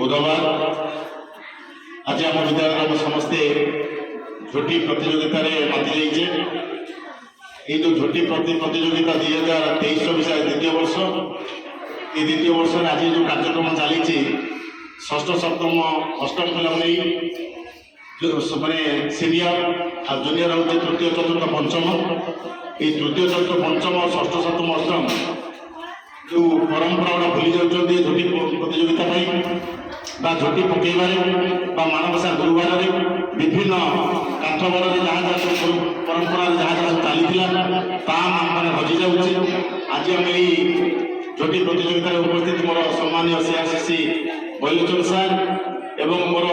बुधवार आज आम विद्यालय समस्ते झोटी प्रतियोगिता माति जाइए। ये जो झोटी प्रतियोगिता 2023 विषय द्वितीय वर्ष ये द्वितीय वर्ष आज जो कार्यक्रम चली षष्ठ सप्तम अष्टम पिला मैंने सीनियर आ जूनियर हूँ तृतीय चतुर्थ पंचम ये तृतीय चतुर्थ पंचम षष्ठ सप्तम अष्टम जो परंपरा गुड़ा भूली जाती झोटी प्रतियोगिता झोटी पकईबार मानवसा गुरुवार विभिन्न काठ बड़े जहाँ जहाँ परंपरा जहाँ जहाँ चली मैंने हजि जाऊँगी। आज आम झोटी प्रतियोगिता उपस्थित मोर सम्मानीय सीआरसीसी बैलोचन सार एवं मोर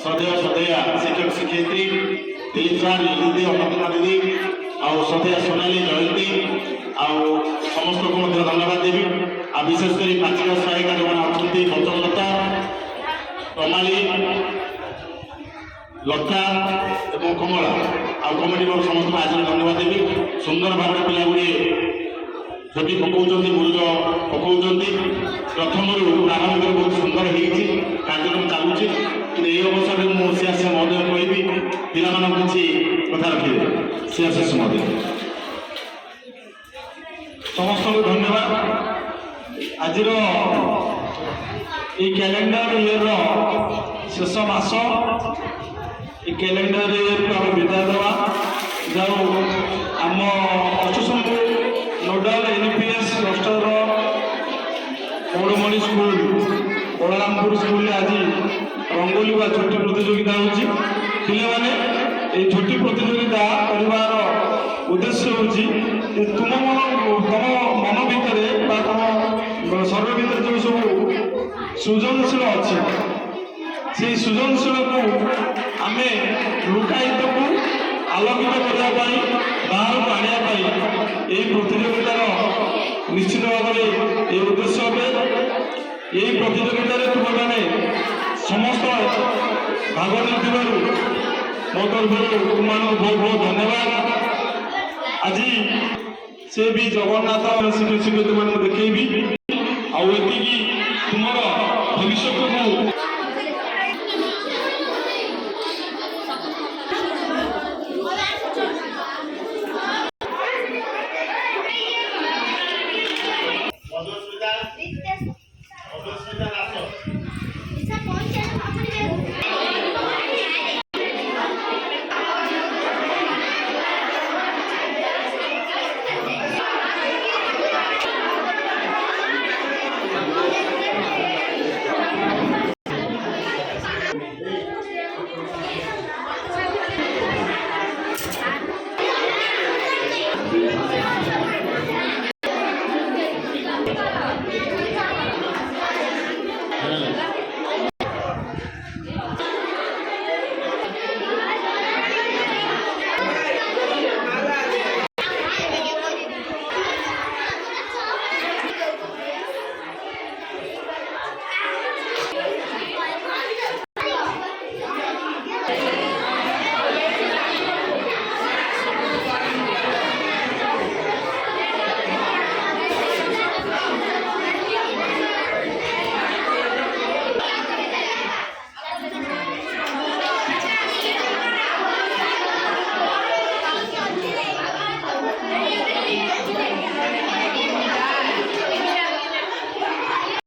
श्रद्धेय श्रद्धेया शिक्षक शिक्षयित्री दिलीप सार दीदी अन्नपूर्णा दीदी आउ श्रद्धेया सोनाली जयंती आउ समस्त को धन्यवाद देवी। आ विशेषकर पांचटा सहायिका जो अच्छा बचनलता प्रणाली लता एवं कमला आ कमिटी वर्ग समस्त आज धन्यवाद देवी। सुंदर भाव पिला गुड़े झोटी पकाउछन्ति मुरुज पकाउछन्ति प्रथम प्रारंभ बहुत सुंदर होती कार्यक्रम चलुची कि अवसर में मुझे सीआरसी महोदय कहबी पिला किसी कथा रखिए। सीआरसी महोदय समस्त को धन्यवाद। आज कैलेंडर इयर शेष मास कैलेंडर इयर को आम विदाय देवा जाऊ आम Ashtashambhu nodal NPS cluster Paudmani school Balrampur school आज रंगोली व झोटी प्रतियोगिता होती पाने ये झोटी प्रतियोगिता करवार उद्देश्य हूँ तुम मन भितर तुम शरीर भितर जो सब सृजनशील अच्छी से सृजनशील को आम लुकायित को आलोकित करने बाहर को आने यही प्रतियोगितार निश्चित भाव में ये उद्देश्य हे। यही प्रतियोगिता तुम मैंने समस्त भाग नहीं मो तरफ तुम बहुत बहुत धन्यवाद। आज से भी जगन्नाथ शिक्षक शिक्षयित्री देखी आती